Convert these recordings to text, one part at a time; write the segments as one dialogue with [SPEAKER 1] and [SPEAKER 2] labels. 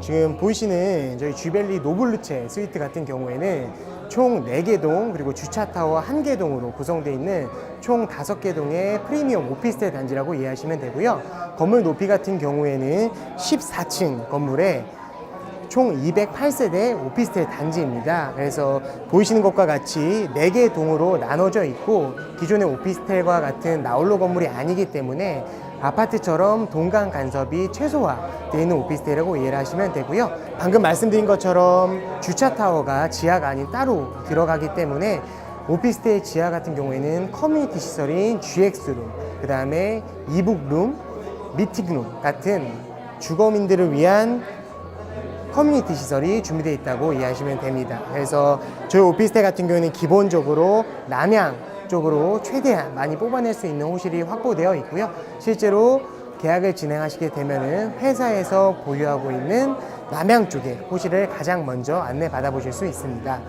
[SPEAKER 1] 지금 보이시는 저희 쥐벨리 노블루체 스위트 같은 경우에는 총 4개 동 그리고 주차타워 1개 동으로 구성되어 있는 총 5개 동의 프리미엄 오피스텔 단지라고 이해하시면 되고요. 건물 높이 같은 경우에는 14층 건물에 총 208세대 오피스텔 단지입니다. 그래서 보이시는 것과 같이 4개 동으로 나눠져 있고 기존의 오피스텔과 같은 나홀로 건물이 아니기 때문에 아파트처럼 동강 간섭이 최소화되어 있는 오피스텔이라고 이해를 하시면 되고요. 방금 말씀드린 것처럼 주차타워가 지하가 아닌 따로 들어가기 때문에 오피스텔 지하 같은 경우에는 커뮤니티 시설인 GX룸, 그 다음에 이북룸, 미팅룸 같은 주거민들을 위한 커뮤니티 시설이 준비되어 있다고 이해하시면 됩니다. 그래서 저희 오피스텔 같은 경우는 기본적으로 남향 쪽으로 최대한 많이 뽑아낼 수 있는 호실이 확보되어 있고요. 실제로 계약을 진행하시게 되면은 회사에서 보유하고 있는 남향 쪽에 호실을 가장 먼저 안내 받아보실 수 있습니다.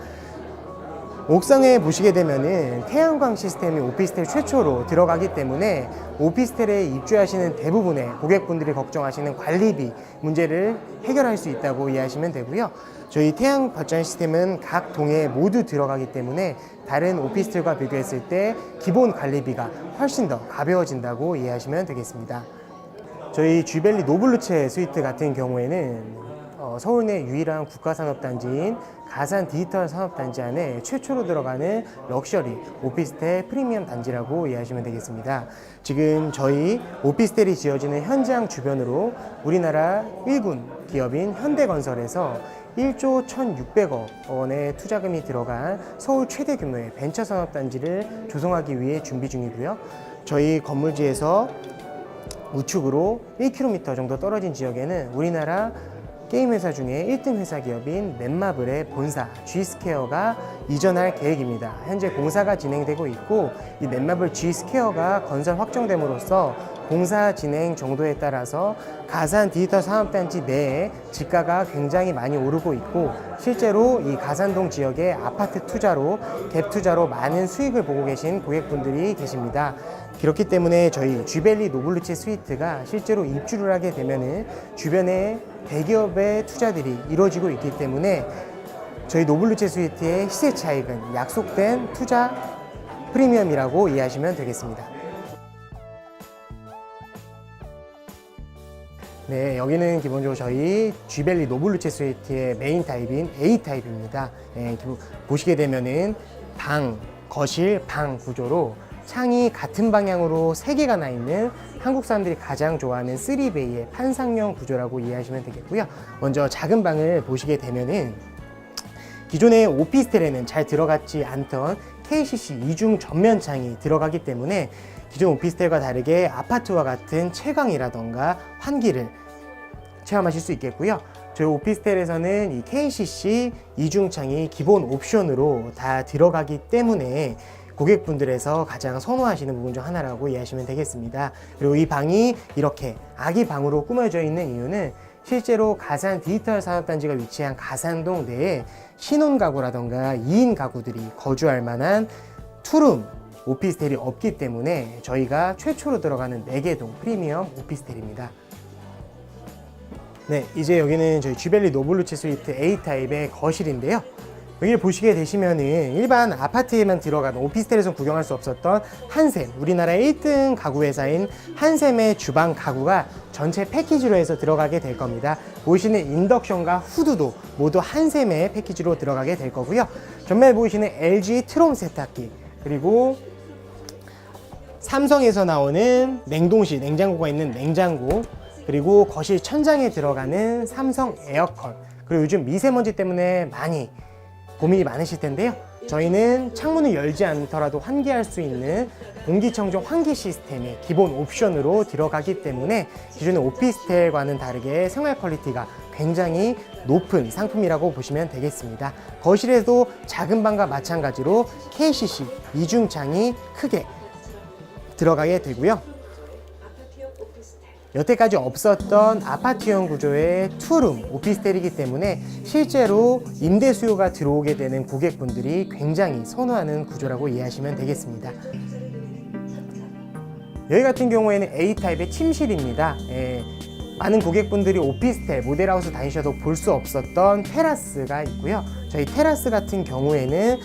[SPEAKER 1] 옥상에 보시게 되면은 태양광 시스템이 오피스텔 최초로 들어가기 때문에 오피스텔에 입주하시는 대부분의 고객분들이 걱정하시는 관리비 문제를 해결할 수 있다고 이해하시면 되고요. 저희 태양 발전 시스템은 각 동에 모두 들어가기 때문에 다른 오피스텔과 비교했을 때 기본 관리비가 훨씬 더 가벼워진다고 이해하시면 되겠습니다. 저희 쥐벨리 노블루체 스위트 같은 경우에는 서울 내 유일한 국가산업단지인 가산 디지털 산업단지 안에 최초로 들어가는 럭셔리 오피스텔 프리미엄 단지라고 이해하시면 되겠습니다. 지금 저희 오피스텔이 지어지는 현장 주변으로 우리나라 1군 기업인 현대건설에서 1조 1,600억 원의 투자금이 들어간 서울 최대 규모의 벤처 산업단지를 조성하기 위해 준비 중이고요. 저희 건물지에서 우측으로 1km 정도 떨어진 지역에는 우리나라 게임 회사 중에 1등 회사 기업인 넷마블의 본사 G스퀘어가 이전할 계획입니다. 현재 공사가 진행되고 있고 이 넷마블 G스퀘어가 건설 확정됨으로써 공사 진행 정도에 따라서 가산 디지털 산업단지 내에 지가가 굉장히 많이 오르고 있고 실제로 이 가산동 지역의 아파트 투자로 갭 투자로 많은 수익을 보고 계신 고객분들이 계십니다. 그렇기 때문에 저희 쥐벨리 노블루체 스위트가 실제로 입주를 하게 되면은 주변에 대기업의 투자들이 이루어지고 있기 때문에 저희 노블루체 스위트의 시세 차익은 약속된 투자 프리미엄이라고 이해하시면 되겠습니다. 네, 여기는 기본적으로 저희 쥐벨리 노블루체 스위트의 메인 타입인 A 타입입니다. 네, 보시게 되면은 방, 거실, 방 구조로 창이 같은 방향으로 3개가 나 있는 한국 사람들이 가장 좋아하는 3베이의 판상형 구조라고 이해하시면 되겠고요. 먼저 작은 방을 보시게 되면은 기존의 오피스텔에는 잘 들어갔지 않던 KCC 이중 전면 창이 들어가기 때문에 기존 오피스텔과 다르게 아파트와 같은 채광이라던가 환기를 체험하실 수 있겠고요. 저희 오피스텔에서는 이 KCC 이중창이 기본 옵션으로 다 들어가기 때문에 고객분들에서 가장 선호하시는 부분 중 하나라고 이해하시면 되겠습니다. 그리고 이 방이 이렇게 아기 방으로 꾸며져 있는 이유는 실제로 가산 디지털 산업단지가 위치한 가산동 내에 신혼가구라던가 2인 가구들이 거주할 만한 투룸 오피스텔이 없기 때문에 저희가 최초로 들어가는 4개 동 프리미엄 오피스텔입니다. 네, 이제 여기는 저희 쥐벨리 노블루체 스위트 A타입의 거실인데요. 여기를 보시게 되시면은 일반 아파트에만 들어가는 오피스텔에서 구경할 수 없었던 한샘, 우리나라의 1등 가구 회사인 한샘의 주방 가구가 전체 패키지로 해서 들어가게 될 겁니다. 보이시는 인덕션과 후드도 모두 한샘의 패키지로 들어가게 될 거고요. 전면에 보이시는 LG 트롬 세탁기, 그리고 삼성에서 나오는 냉동실, 냉장고가 있는 냉장고, 그리고 거실 천장에 들어가는 삼성 에어컨, 그리고 요즘 미세먼지 때문에 많이 고민이 많으실 텐데요. 저희는 창문을 열지 않더라도 환기할 수 있는 공기청정 환기 시스템이 기본 옵션으로 들어가기 때문에 기존의 오피스텔과는 다르게 생활 퀄리티가 굉장히 높은 상품이라고 보시면 되겠습니다. 거실에도 작은 방과 마찬가지로 KCC 이중창이 크게 들어가게 되고요. 여태까지 없었던 아파트형 구조의 투룸 오피스텔이기 때문에 실제로 임대 수요가 들어오게 되는 고객분들이 굉장히 선호하는 구조라고 이해하시면 되겠습니다. 여기 같은 경우에는 A타입의 침실입니다. 많은 고객분들이 오피스텔, 모델하우스 다니셔도 볼 수 없었던 테라스가 있고요. 저희 테라스 같은 경우에는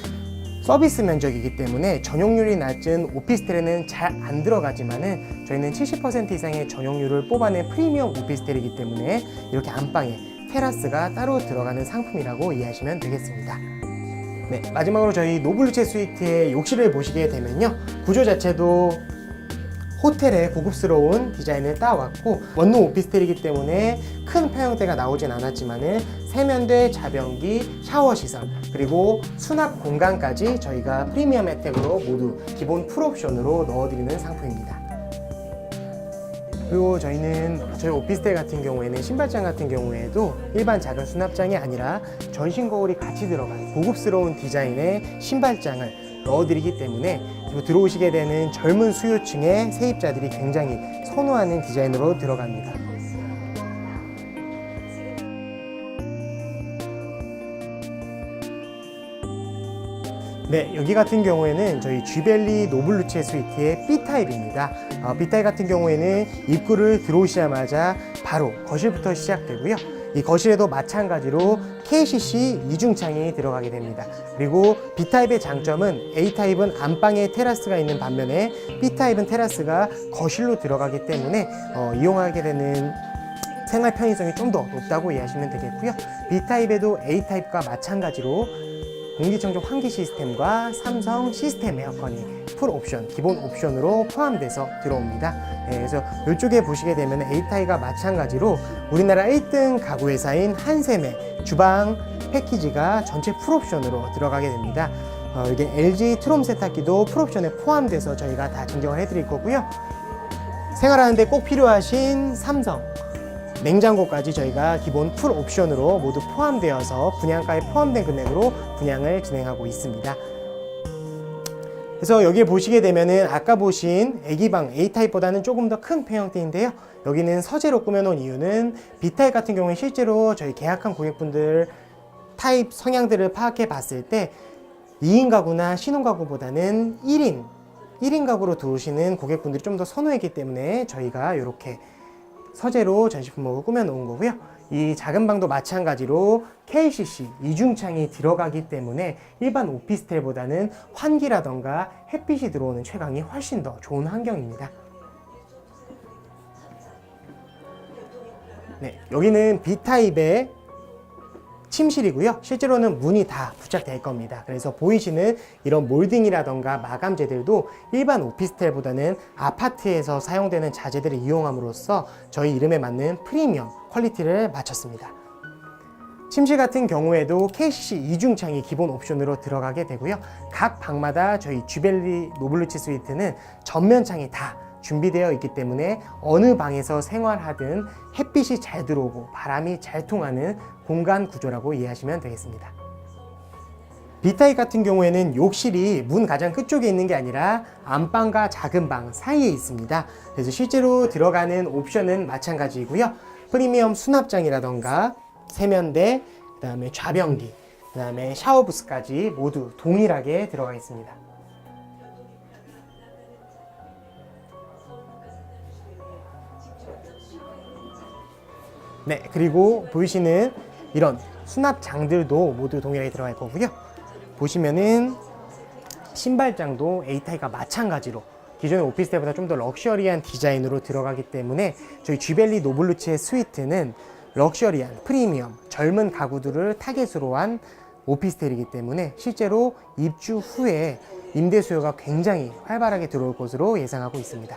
[SPEAKER 1] 서비스 면적이기 때문에 전용률이 낮은 오피스텔에는 잘 안 들어가지만은 저희는 70% 이상의 전용률을 뽑아낸 프리미엄 오피스텔이기 때문에 이렇게 안방에 테라스가 따로 들어가는 상품이라고 이해하시면 되겠습니다. 네, 마지막으로 저희 노블루체 스위트의 욕실을 보시게 되면요, 구조 자체도 호텔의 고급스러운 디자인을 따왔고, 원룸 오피스텔이기 때문에 큰 평형대가 나오진 않았지만은 세면대, 자변기, 샤워 시설, 그리고 수납 공간까지 저희가 프리미엄 혜택으로 모두 기본 풀옵션으로 넣어드리는 상품입니다. 그리고 저희는 저희 오피스텔 같은 경우에는 신발장 같은 경우에도 일반 작은 수납장이 아니라 전신 거울이 같이 들어간 고급스러운 디자인의 신발장을 넣어드리기 때문에 들어오시게 되는 젊은 수요층의 세입자들이 굉장히 선호하는 디자인으로 들어갑니다. 네, 여기 같은 경우에는 저희 쥐벨리 노블루체 스위트의 B타입입니다. B타입 같은 경우에는 입구를 들어오시자마자 바로 거실부터 시작되고요. 이 거실에도 마찬가지로 KCC 이중창이 들어가게 됩니다. 그리고 B타입의 장점은 A타입은 안방에 테라스가 있는 반면에 B타입은 테라스가 거실로 들어가기 때문에 이용하게 되는 생활 편의성이 좀 더 높다고 이해하시면 되겠고요. B타입에도 A타입과 마찬가지로 공기청정 환기 시스템과 삼성 시스템 에어컨이 풀 옵션, 기본 옵션으로 포함돼서 들어옵니다. 네, 그래서 이쪽에 보시게 되면 A타입과 마찬가지로 우리나라 1등 가구 회사인 한샘의 주방 패키지가 전체 풀 옵션으로 들어가게 됩니다. 이게 LG 트롬 세탁기도 풀 옵션에 포함돼서 저희가 다 증정을 해드릴 거고요. 생활하는데 꼭 필요하신 삼성 냉장고까지 저희가 기본 풀 옵션으로 모두 포함되어서 분양가에 포함된 금액으로 분양을 진행하고 있습니다. 그래서 여기에 보시게 되면은 아까 보신 애기방 A타입보다는 조금 더 큰 평형대인데요. 여기는 서재로 꾸며놓은 이유는 B타입 같은 경우에 실제로 저희 계약한 고객분들 타입 성향들을 파악해 봤을 때 2인 가구나 신혼가구보다는 1인 가구로 들어오시는 고객분들이 좀 더 선호했기 때문에 저희가 이렇게 서재로 전시품목을 꾸며 놓은 거고요. 이 작은 방도 마찬가지로 KCC 이중창이 들어가기 때문에 일반 오피스텔보다는 환기라던가 햇빛이 들어오는 채광이 훨씬 더 좋은 환경입니다. 네, 여기는 B타입의 침실이고요. 실제로는 문이 다 부착될 겁니다. 그래서 보이시는 이런 몰딩이라던가 마감재들도 일반 오피스텔보다는 아파트에서 사용되는 자재들을 이용함으로써 저희 이름에 맞는 프리미엄 퀄리티를 맞췄습니다. 침실 같은 경우에도 KCC 이중창이 기본 옵션으로 들어가게 되고요. 각 방마다 저희 쥐벨리 노블루체 스위트는 전면창이 다 준비되어 있기 때문에 어느 방에서 생활하든 햇빛이 잘 들어오고 바람이 잘 통하는 공간 구조라고 이해하시면 되겠습니다. B타입 같은 경우에는 욕실이 문 가장 끝쪽에 있는 게 아니라 안방과 작은 방 사이에 있습니다. 그래서 실제로 들어가는 옵션은 마찬가지이고요. 프리미엄 수납장이라던가 세면대, 그 다음에 좌변기, 그 다음에 샤워부스까지 모두 동일하게 들어가 있습니다. 네, 그리고 보이시는 이런 수납장들도 모두 동일하게 들어갈 거고요. 보시면은 신발장도 A타입과 마찬가지로 기존의 오피스텔보다 좀 더 럭셔리한 디자인으로 들어가기 때문에 저희 쥐벨리 노블루체 스위트는 럭셔리한 프리미엄 젊은 가구들을 타겟으로 한 오피스텔이기 때문에 실제로 입주 후에 임대 수요가 굉장히 활발하게 들어올 것으로 예상하고 있습니다.